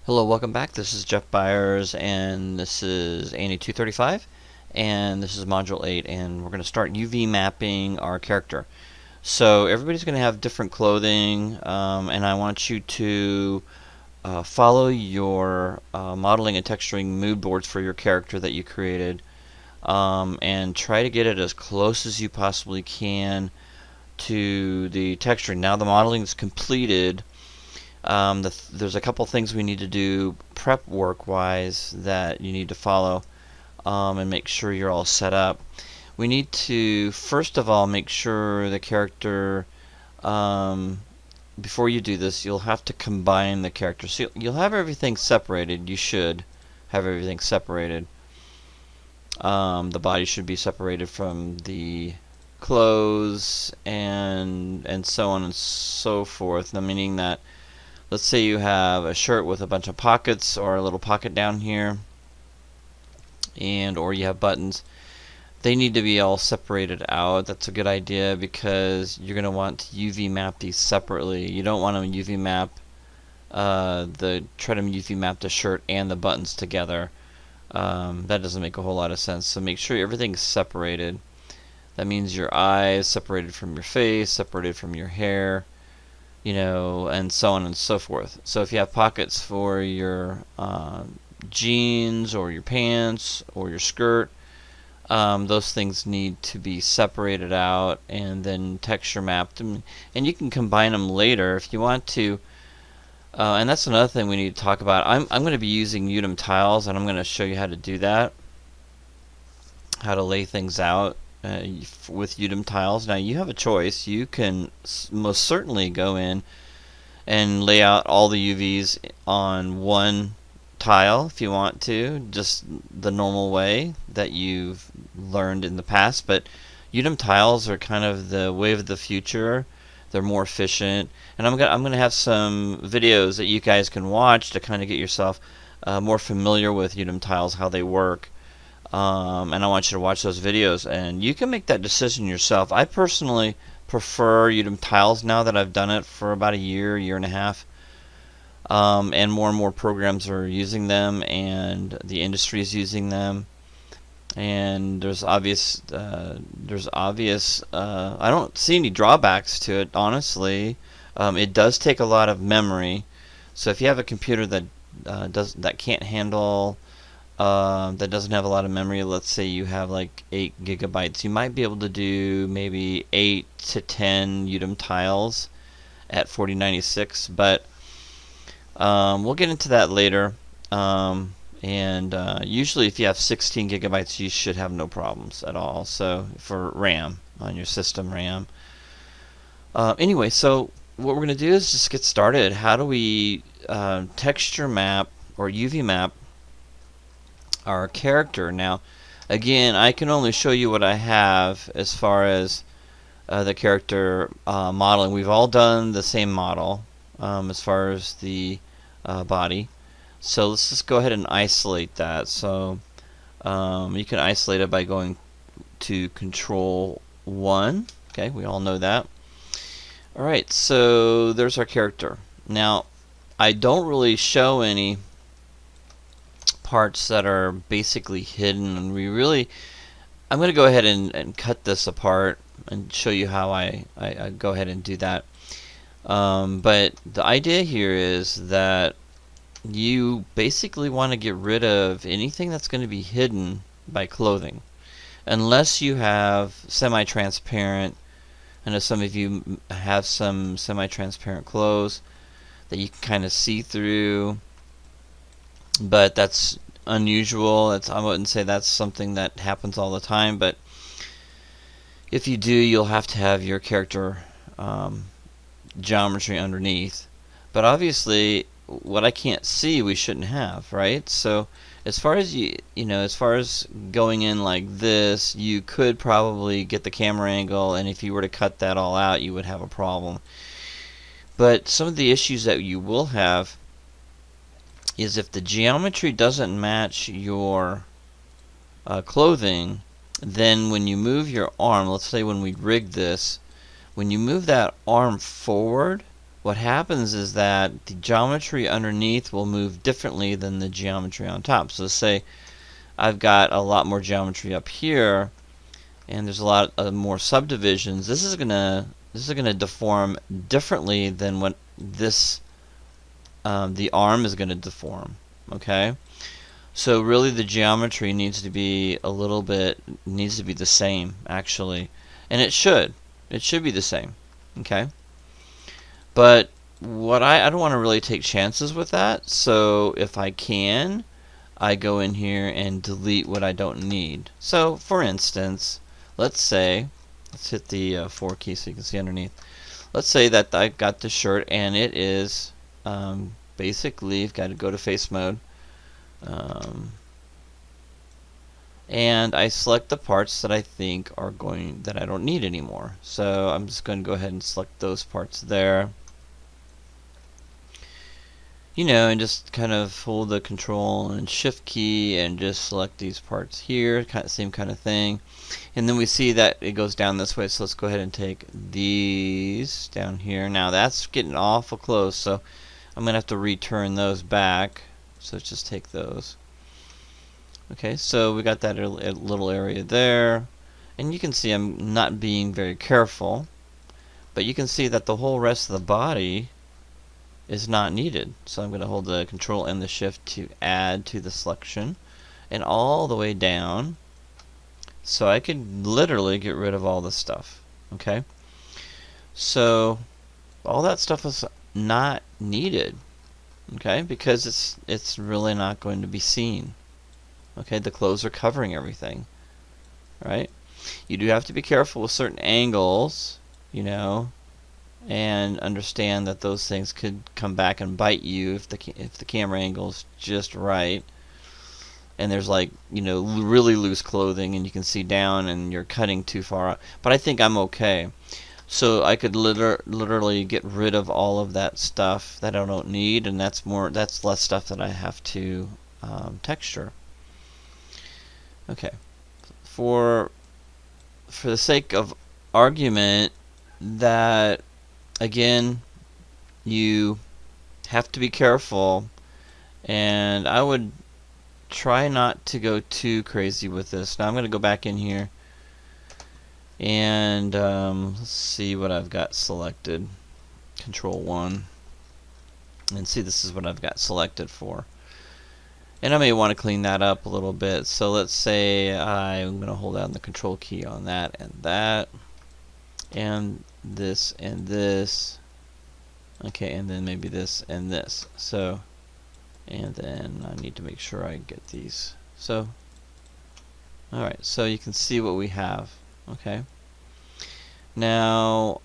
Hello, welcome back. This is Jeff Byers, and this is Annie 235, and this is Module 8, and we're going to start UV mapping our character. So everybody's going to have different clothing, and I want you to follow your modeling and texturing mood boards for your character that you created, and try to get it as close as you possibly can to the texturing. Now the modeling is completed. There's a couple things we need to do prep work wise that you need to follow, and make sure you're all set up. We need to first of all make sure the character, before you do this, you'll have to combine the characters. So you'll have everything separated. You should have everything separated. The body should be separated from the clothes and so on and so forth. Now, meaning that, let's say you have a shirt with a bunch of pockets or a little pocket down here, or you have buttons. They need to be all separated out. That's a good idea because you're going to want to UV map these separately. You don't want to UV map try to UV map the shirt and the buttons together. That doesn't make a whole lot of sense. So make sure everything's separated. That means your eyes separated from your face, separated from your hair, and so on and so forth. So if you have pockets for your jeans or your pants or your skirt, those things need to be separated out and then texture mapped, and you can combine them later if you want to. And that's another thing we need to talk about. I'm going to be using Untitled tiles, and I'm going to show you how to do that, how to lay things out with Untitled tiles. Now you have a choice. You can most certainly go in and lay out all the UVs on one tile if you want to, just the normal way that you've learned in the past. But Untitled tiles are kind of the wave of the future. They're more efficient, and I'm gonna have some videos that you guys can watch to kind of get yourself more familiar with Untitled tiles, how they work. And I want you to watch those videos, and you can make that decision yourself. I personally prefer Untitled tiles now that I've done it for about a year and a half, and more programs are using them, and the industry is using them. And there's obvious. I don't see any drawbacks to it, honestly. It does take a lot of memory, so if you have a computer that can't handle that doesn't have a lot of memory, let's say you have like 8 gigabytes, you might be able to do maybe 8 to 10 Untitled tiles at 4096, but we'll get into that later. Usually if you have 16 gigabytes, you should have no problems at all. So for RAM, on your system RAM. Anyway, so what we're going to do is just get started. How do we texture map or UV map our character? Now, again, I can only show you what I have as far as the character modeling. We've all done the same model as far as the body. So let's just go ahead and isolate that. So you can isolate it by going to Control 1. Okay, we all know that. Alright, so there's our character. Now, I don't really show any parts that are basically hidden, and I'm going to go ahead and cut this apart and show you how I go ahead and do that. But the idea here is that you basically want to get rid of anything that's going to be hidden by clothing, unless you have semi-transparent. I know some of you have some semi-transparent clothes that you can kind of see through, but that's unusual. I wouldn't say that's something that happens all the time, but if you do, you'll have to have your character geometry underneath. But obviously, what I can't see, we shouldn't have, right? So as far as as far as going in like this, you could probably get the camera angle, and if you were to cut that all out, you would have a problem. But some of the issues that you will have is if the geometry doesn't match your clothing, then when you move your arm, let's say when we rig this, when you move that arm forward, what happens is that the geometry underneath will move differently than the geometry on top. So say I've got a lot more geometry up here, and there's a lot more subdivisions. This is gonna deform differently than what this the arm is gonna deform. Okay, so really the geometry needs to be the same actually, and it should be the same. Okay, but I don't want to really take chances with that. So if I can, I go in here and delete what I don't need. So for instance, let's hit the 4 key so you can see underneath. Let's say that I got the shirt and it is basically, you've got to go to face mode, and I select the parts that I think that I don't need anymore. So I'm just going to go ahead and select those parts there. And just kind of hold the Control and Shift key and just select these parts here, same kind of thing. And then we see that it goes down this way, so let's go ahead and take these down here. Now that's getting awful close, so I'm going to have to return those back. So let's just take those. Okay, so we got that little area there. And you can see I'm not being very careful, but you can see that the whole rest of the body is not needed. So I'm going to hold the Control and the Shift to add to the selection and all the way down, so I could literally get rid of all this stuff. Okay, so all that stuff is not needed, okay, because it's really not going to be seen. Okay, the clothes are covering everything, right? You do have to be careful with certain angles, and understand that those things could come back and bite you if the camera angle is just right, and there's really loose clothing and you can see down and you're cutting too far out. But I think I'm okay, so I could literally get rid of all of that stuff that I don't need, and that's less stuff that I have to texture. Okay, for the sake of argument, that again, you have to be careful, and I would try not to go too crazy with this. Now I'm going to go back in here and let's see what I've got selected. Control 1, and see, this is what I've got selected for. And I may want to clean that up a little bit. So let's say I'm going to hold down the Control key on that, and this, and this. Okay, and then maybe this and this. So, and then I need to make sure I get these. So, alright, so you can see what we have. Okay. Now,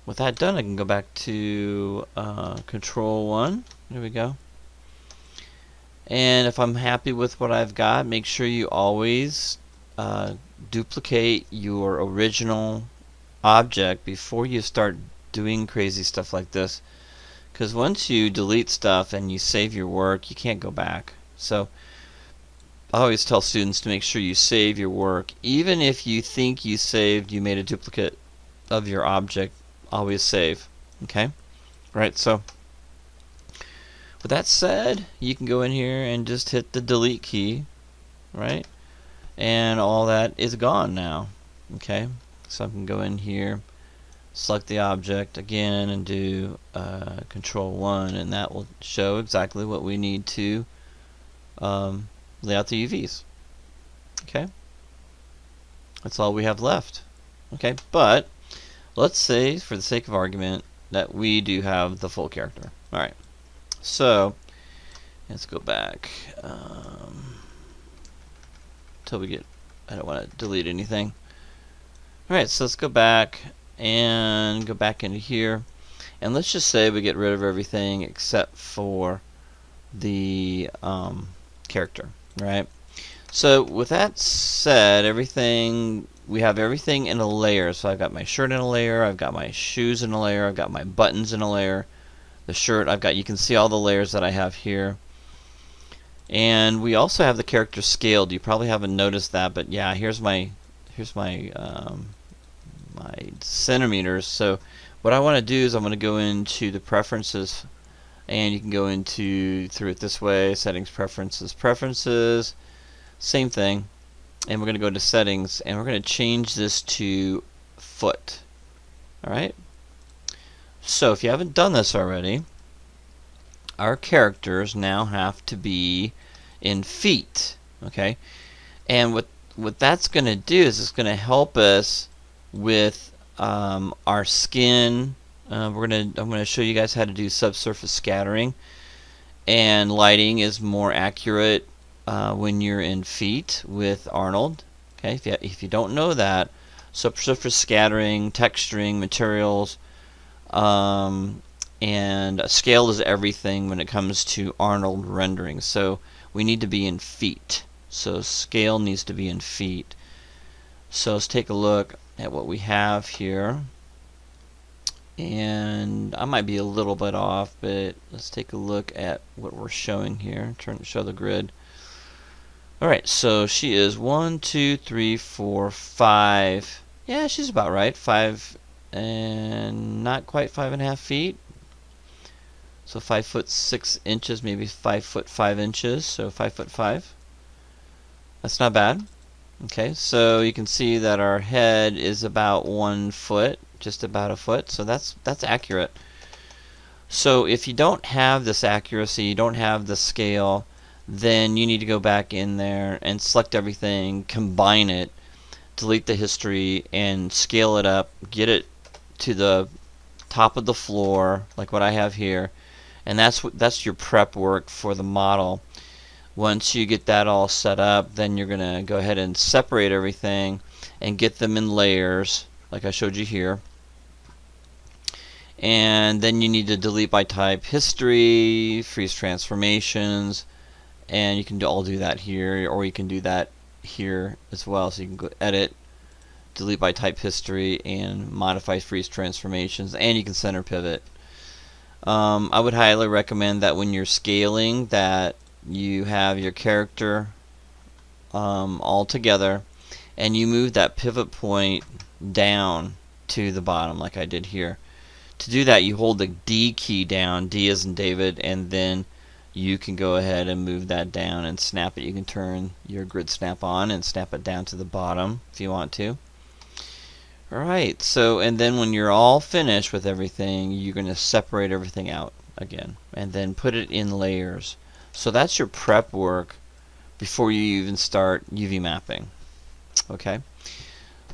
with that done, I can go back to Control 1. There we go. And if I'm happy with what I've got, make sure you always duplicate your original object before you start doing crazy stuff like this, because once you delete stuff and you save your work, you can't go back. So I always tell students to make sure you save your work. Even if you think you made a duplicate of your object, always save. Okay? Right, so with that said, you can go in here and just hit the delete key, right? And all that is gone now. Okay? So I can go in here, select the object again, and do Control 1, and that will show exactly what we need to lay out the UVs. Okay? That's all we have left. Okay, but let's say, for the sake of argument, that we do have the full character. Alright, so let's go back until we get, I don't want to delete anything. Alright, so let's go back and go back into here, and let's just say we get rid of everything except for the character, right? So with that said, we have everything in a layer. So I've got my shirt in a layer, I've got my shoes in a layer, I've got my buttons in a layer, the shirt, you can see all the layers that I have here. And we also have the character scaled. You probably haven't noticed that, but yeah, here's my my centimeters. So What I want to do is I'm going to go into the preferences, and you can go through it this way: settings, preferences, same thing. And we're going to go to settings, and we're going to change this to foot. Alright, so if you haven't done this already, our characters now have to be in feet. Okay, and what that's going to do is it's going to help us with our skin. I'm going to show you guys how to do subsurface scattering, and lighting is more accurate when you're in feet with Arnold. Okay, if you don't know that, subsurface scattering, texturing, materials, and scale is everything when it comes to Arnold rendering. So we need to be in feet. So scale needs to be in feet. So let's take a look at what we have here. And I might be a little bit off, but let's take a look at what we're showing here. Show the grid. Alright, so she is 1, 2, 3, 4, 5. Yeah, she's about right. 5 and not quite 5.5 feet. So 5 foot 6 inches, maybe 5 foot 5 inches. So 5 foot 5. That's not bad. Okay, so you can see that our head is about 1 foot, just about a foot. So that's accurate. So if you don't have this accuracy, you don't have the scale, then you need to go back in there and select everything, combine it, delete the history, and scale it up, get it to the top of the floor like what I have here, and that's your prep work for the model. Once you get that all set up, then you're gonna go ahead and separate everything and get them in layers like I showed you here. And then you need to delete by type history, freeze transformations, and you can all do that here, or you can do that here as well. So you can go edit, delete by type history, and modify freeze transformations, and you can center pivot. I would highly recommend that when you're scaling that you have your character all together, and you move that pivot point down to the bottom like I did here. To do that, you hold the D key down, D as in David, and then you can go ahead and move that down and snap it. You can turn your grid snap on and snap it down to the bottom if you want to. Alright, so and then when you're all finished with everything, you're going to separate everything out again and then put it in layers. So that's your prep work before you even start UV mapping. Okay,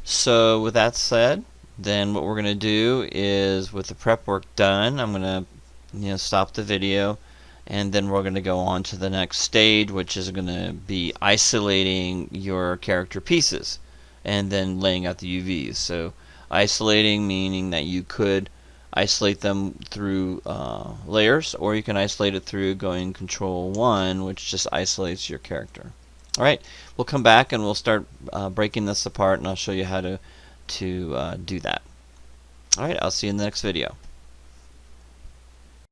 so with that said, then what we're going to do is, with the prep work done, I'm going to stop the video, and then we're going to go on to the next stage, which is going to be isolating your character pieces and then laying out the UVs. So isolating meaning that you could isolate them through layers, or you can isolate it through going Control 1, which just isolates your character. Alright, we'll come back and we'll start breaking this apart, and I'll show you how to do that. Alright, I'll see you in the next video.